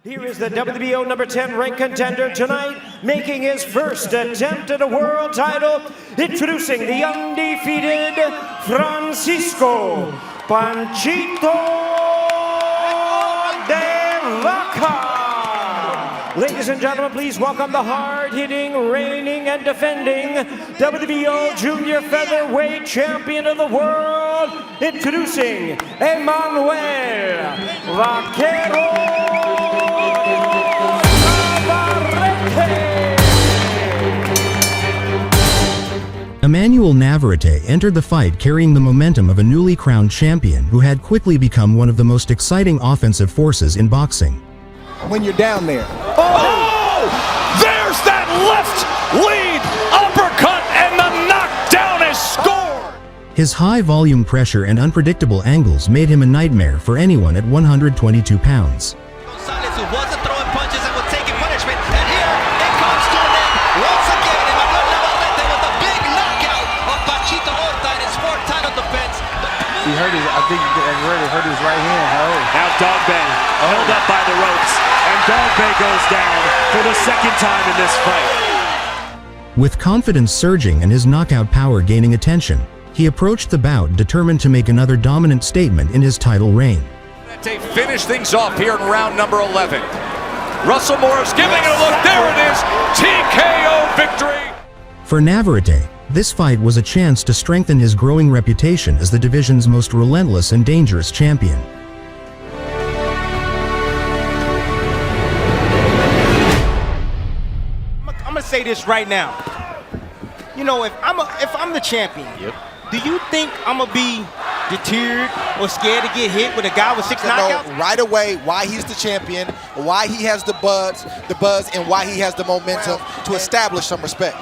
Here is the WBO number 10 ranked contender tonight, making his first attempt at a world title, introducing the undefeated Francisco Panchito de Vaca. Ladies and gentlemen, please welcome the hard-hitting, reigning and defending WBO junior featherweight champion of the world, introducing Emanuel Navarrete. Emanuel Navarrete entered the fight carrying the momentum of a newly crowned champion who had quickly become one of the most exciting offensive forces in boxing. When you're down there. Oh! There's that left lead uppercut, and the knockdown is scored! His high-volume pressure and unpredictable angles made him a nightmare for anyone at 122 pounds. Gonzalez, who wasn't throwing punches and was taking punishment, and here it comes to an end once again. Emanuel Navarrete with a big knockout of Panchito in his fourth title defense. He hurt his, I think Navarrete hurt his right hand. Now Dogbe held up by the ropes, and Dogbe goes down for the second time in this fight. With confidence surging and his knockout power gaining attention, he approached the bout determined to make another dominant statement in his title reign. They finish things off here in round number 11. Russell Morris giving it a look. There it is. TKO victory. For Navarrete, this fight was a chance to strengthen his growing reputation as the division's most relentless and dangerous champion. I'm gonna say this right now. You know, if I'm the champion, do you think I'm gonna be deterred or scared to get hit with a guy with 6 knockouts? Know right away why he's the champion, why he has the buzz, and why he has the momentum to establish some respect.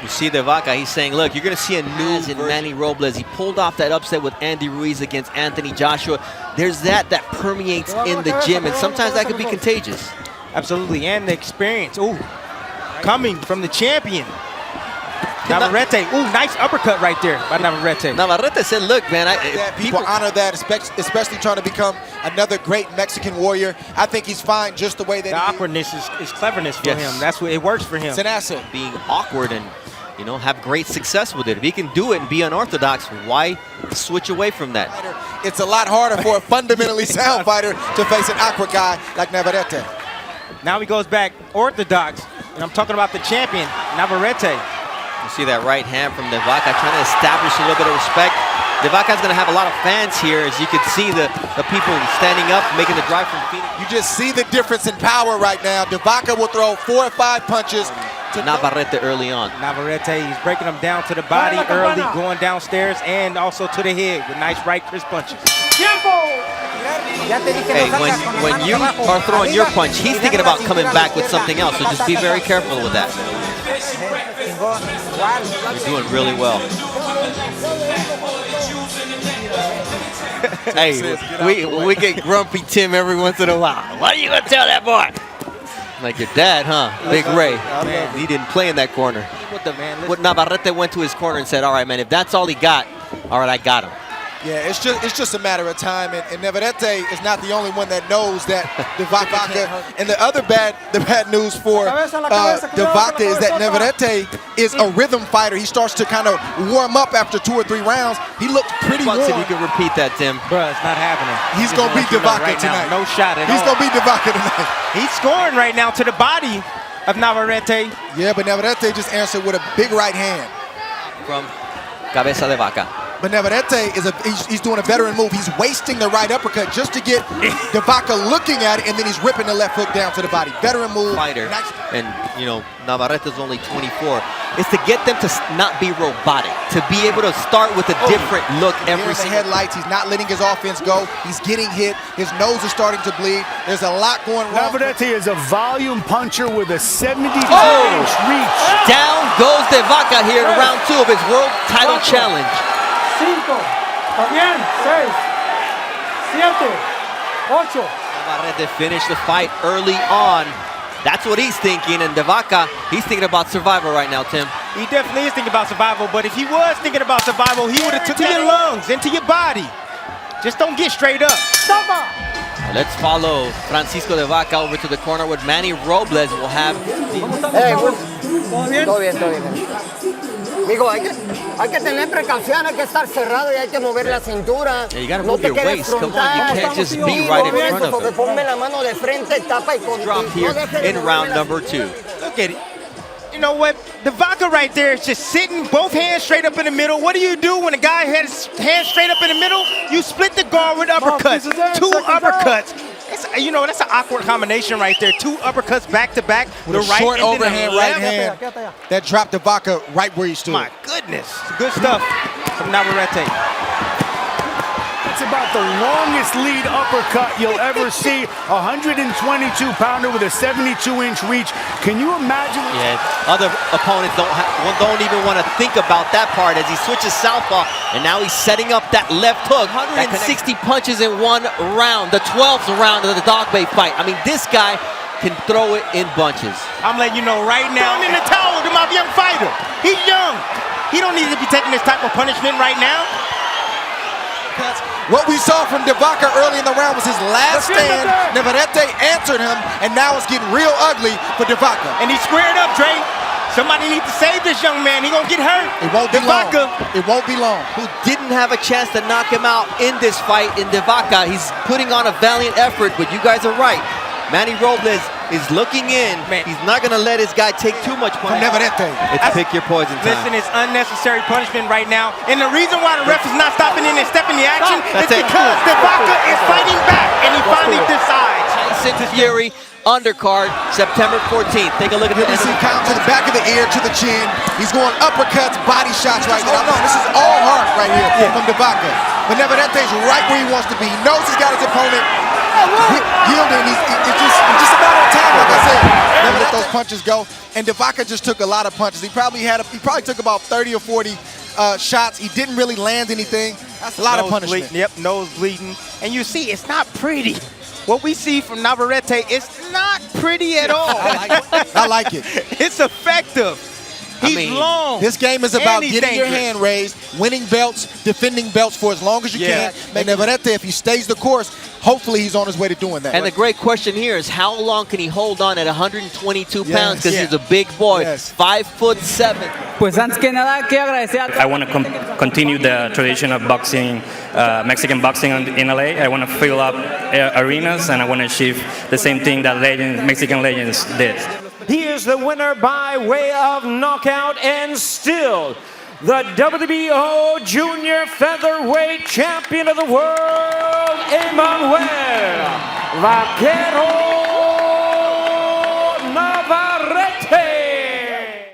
You see the Vaca, he's saying, look, you're going to see a new in Manny Robles. He pulled off that upset with Andy Ruiz against Anthony Joshua. There's that permeates in the gym, and sometimes that could be contagious. Absolutely, and the experience. Ooh, coming from the champion. Navarrete, ooh, nice uppercut right there by Navarrete. Navarrete said, look, man, people honor that, especially trying to become another great Mexican warrior. I think he's fine just the way that the awkwardness is cleverness for him. That's what it works for him. It's an asset. Being awkward and, you know, have great success with it. If he can do it and be unorthodox, why switch away from that? It's a lot harder for a fundamentally sound fighter to face an awkward guy like Navarrete. Now he goes back orthodox, and I'm talking about the champion, Navarrete. You see that right hand from the Vaca trying to establish a little bit of respect. The Vaca's going to have a lot of fans here, as you can see the people standing up, making the drive from Phoenix. You just see the difference in power right now. The Vaca will throw 4 or 5 punches. To Navarrete early on. Navarrete, he's breaking them down to the body early, going downstairs, and also to the head with nice right crisp punches. Hey, when you are throwing your punch, he's thinking about coming back with something else, so just be very careful with that. You're doing really well. Hey, we get grumpy Tim every once in a while. What are you going to tell that boy? Like your dad, huh? Big Ray. Man, he didn't play in that corner. What Navarrete went to his corner and said, all right, man, if that's all he got, all right, I got him. Yeah, it's just a matter of time, and Navarrete is not the only one that knows that the Vaca. And the bad news for the Vaca is that Navarrete is a rhythm fighter. He starts to kind of warm up after 2 or 3 rounds. He looks pretty warm. If you can repeat that, Tim. Bruh, it's not happening. He's gonna beat the Vaca tonight. No shot at all. He's gonna beat the Vaca tonight. He's scoring right now to the body of Navarrete. Yeah, but Navarrete just answered with a big right hand from Cabeza de Vaca. But Navarrete he's doing a veteran move. He's wasting the right uppercut just to get the Vaca looking at it, and then he's ripping the left hook down to the body. Veteran move. Fighter. And, you know, Navarrete's only 24. It's to get them to not be robotic, to be able to start with a different look every single time. Headlights. He's not letting his offense go. He's getting hit. His nose is starting to bleed. There's a lot going wrong. Navarrete is a volume puncher with a 72-inch reach. Down goes the Vaca here in round 2 of his world title challenge. 5, también, 6, 7, 8. Navarrete finished the fight early on. That's what he's thinking, and the Vaca, he's thinking about survival right now, Tim. He definitely is thinking about survival, but if he was thinking about survival, he would have took to your lungs, into your body. Just don't get straight up. Let's follow Francisco de Vaca over to the corner with Manny Robles. Will have ¿Todo bien? Todo bien, todo bien. Amigo, hay que tener precaución, hay que estar cerrado y hay que mover la cintura. Yeah, you gotta no move te your quedes waist. Come on, frontal. you can't just be Sí, right in por front eso, of porque him. ponme la mano de frente, tapa y con Drop here in round number 2. Look at it. You know what? The Vaca right there is just sitting, both hands straight up in the middle. What do you do when a guy has hands straight up in the middle? You split the guard with uppercuts. Two uppercuts. You know, that's an awkward combination right there. Two uppercuts back to back. With a right short and then the overhand left. right hand that dropped the Vaca right where he stood. My goodness. Good stuff from Navarrete. That's about the longest lead uppercut you'll ever see. 122-pounder with a 72-inch reach. Can you imagine? Yeah, other opponents don't even want to think about that part as he switches southpaw, and now he's setting up that left hook. 160 punches in one round, the 12th round of the dog bait fight. I mean, this guy can throw it in bunches. I'm letting you know right now, in the towel to my young fighter. He's young. He don't need to be taking this type of punishment right now. What we saw from De Vaca early in the round was his last stand. Navarrete answered him, and now it's getting real ugly for De Vaca. And he's squared up, Dre. Somebody needs to save this young man. He's going to get hurt. It won't be long. It won't be long. Who didn't have a chance to knock him out in this fight in De Vaca. He's putting on a valiant effort, but you guys are right. Manny Robles is looking in. Man. He's not going to let his guy take too much punishment. Navarrete. It's pick your poison time. Listen, it's unnecessary punishment right now. And the reason why the ref is not stopping in and stepping the action is because De Vaca is fighting back, and he finally decides. Tyson Fury undercard, September 14th. Take a look at Here we see count to the back of the ear, to the chin. He's going uppercuts, body shots right now. No, this is all heart right here from De Vaca. But Navarrete's right where he wants to be. He knows he's got his opponent yielding. It's just a matter of time, like I said. Never let those punches go. And De Vaca just took a lot of punches. He probably took about 30 or 40 shots. He didn't really land anything. That's a lot of punishment. Yep, nose bleeding. And you see, it's not pretty. What we see from Navarrete is not pretty at all. I like it. It's effective. He's long. This game is about getting your hand raised, winning belts, defending belts for as long as you can. And Navarrete, if he stays the course, hopefully he's on his way to doing that. And the great question here is how long can he hold on at 122 pounds, because he's a big boy, 5'7". Pues antes que nada, quiero agradecer a I want to continue the tradition of boxing, Mexican boxing in LA. I want to fill up arenas, and I want to achieve the same thing that Mexican legends did. He is the winner by way of knockout and still the WBO Junior Featherweight Champion of the World, Emanuel Navarrete.